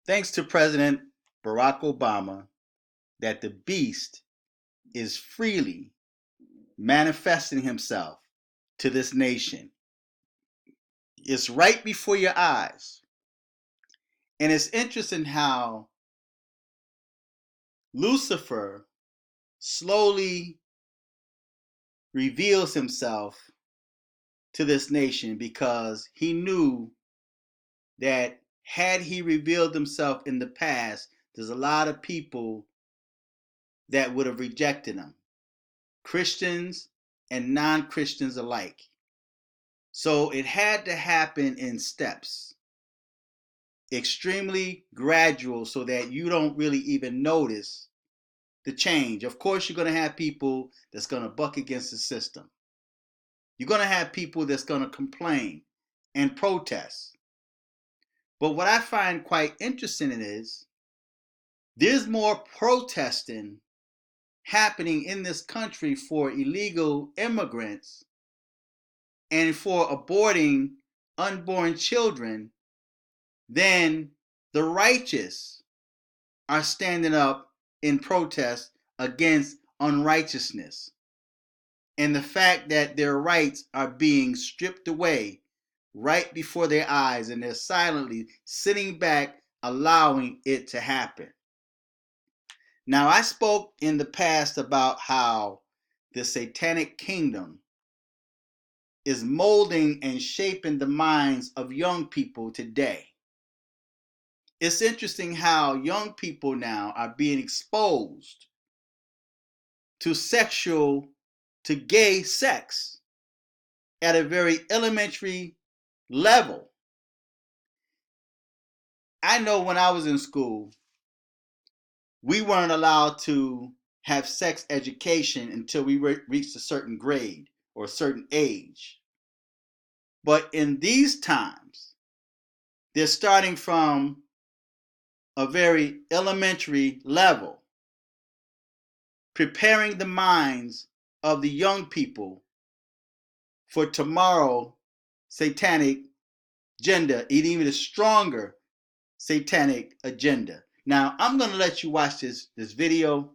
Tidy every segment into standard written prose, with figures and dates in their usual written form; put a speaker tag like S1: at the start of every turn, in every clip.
S1: thanks to President Barack Obama, that the beast is freely manifesting himself to this nation. It's right before your eyes. And it's interesting how Lucifer slowly reveals himself to this nation because he knew that had he revealed himself in the past, there's a lot of people that would have rejected him, Christians and non-Christians alike. So it had to happen in steps, extremely gradual, so that you don't really even notice the change. Of course, you're going to have people that's going to buck against the system. You're going to have people that's going to complain and protest. But what I find quite interesting is there's more protesting happening in this country for illegal immigrants and for aborting unborn children than the righteous are standing up in protest against unrighteousness and the fact that their rights are being stripped away right before their eyes, and they're silently sitting back allowing it to happen. Now, I spoke in the past about how the Satanic kingdom is molding and shaping the minds of young people today. It's interesting how young people now are being exposed to gay sex at a very elementary level. I know when I was in school, we weren't allowed to have sex education until we reached a certain grade or a certain age. But in these times, they're starting from a very elementary level, preparing the minds of the young people for tomorrow satanic agenda, even a stronger satanic agenda. Now, I'm going to let you watch this video,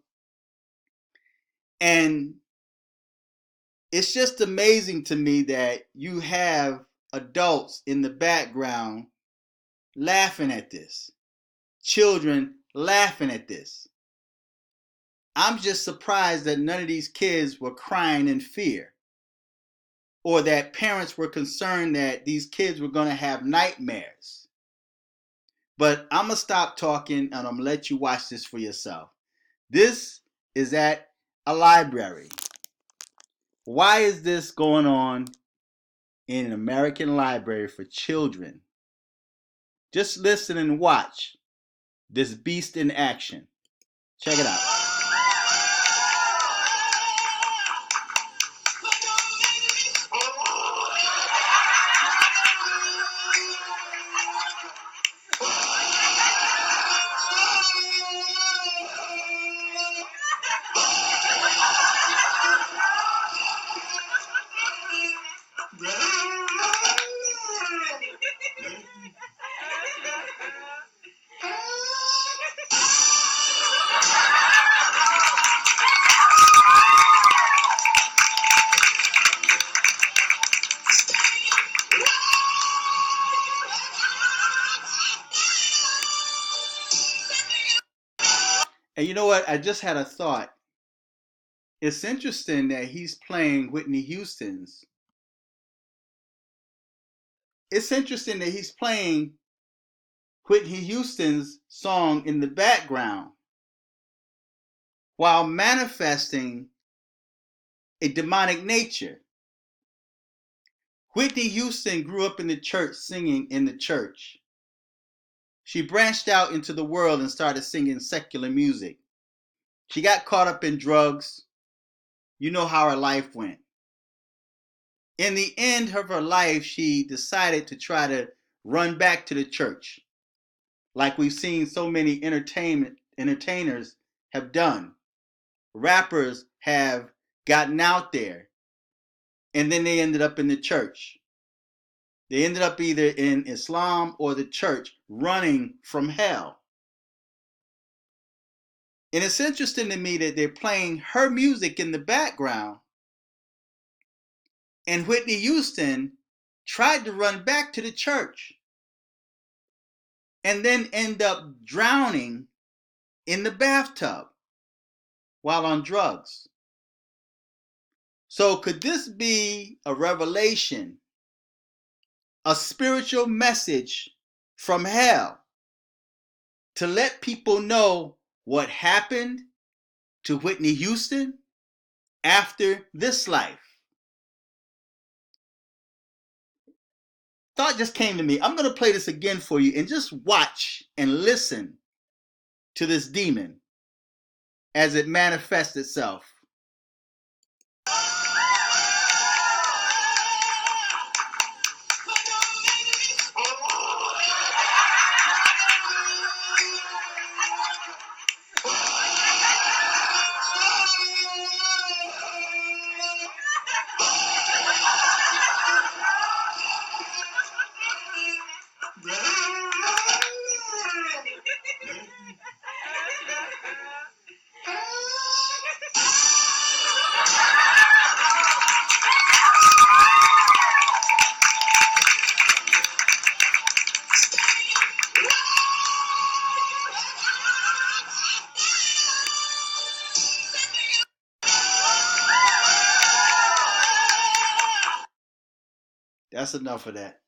S1: and it's just amazing to me that you have adults in the background laughing at this, children laughing at this. I'm just surprised that none of these kids were crying in fear, or that parents were concerned that these kids were going to have nightmares. But I'm going to stop talking and I'm going to let you watch this for yourself. This is at a library. Why is this going on in an American library for children? Just listen and watch this beast in action. Check it out. And you know what? I just had a thought. It's interesting that he's playing Whitney Houston's. It's interesting that he's playing Whitney Houston's song in the background while manifesting a demonic nature. Whitney Houston grew up in the church, singing in the church. She branched out into the world and started singing secular music. She got caught up in drugs. You know how her life went. In the end of her life, she decided to try to run back to the church, like we've seen so many entertainers have done. Rappers have gotten out there, and then they ended up in the church. They ended up either in Islam or the church, running from hell. And it's interesting to me that they're playing her music in the background, and Whitney Houston tried to run back to the church and then end up drowning in the bathtub while on drugs. So could this be a revelation, a spiritual message from hell to let people know what happened to Whitney Houston after this life? Thought just came to me. I'm going to play this again for you and just watch and listen to this demon as it manifests itself. That's enough of that.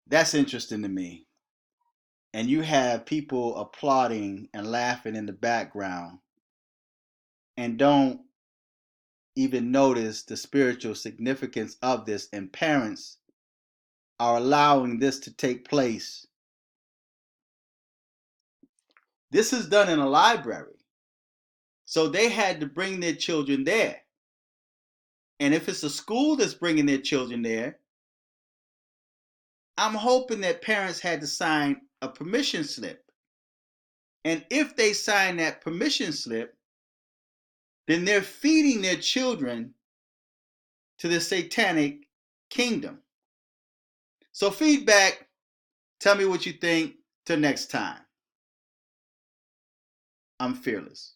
S1: That's interesting to me. And you have people applauding and laughing in the background and don't even notice the spiritual significance of this, and parents are allowing this to take place. This is done in a library, so they had to bring their children there. And if it's a school that's bringing their children there, I'm hoping that parents had to sign a permission slip. And if they sign that permission slip, then they're feeding their children to the Satanic kingdom. So feedback, tell me what you think. Till next time, I'm fearless.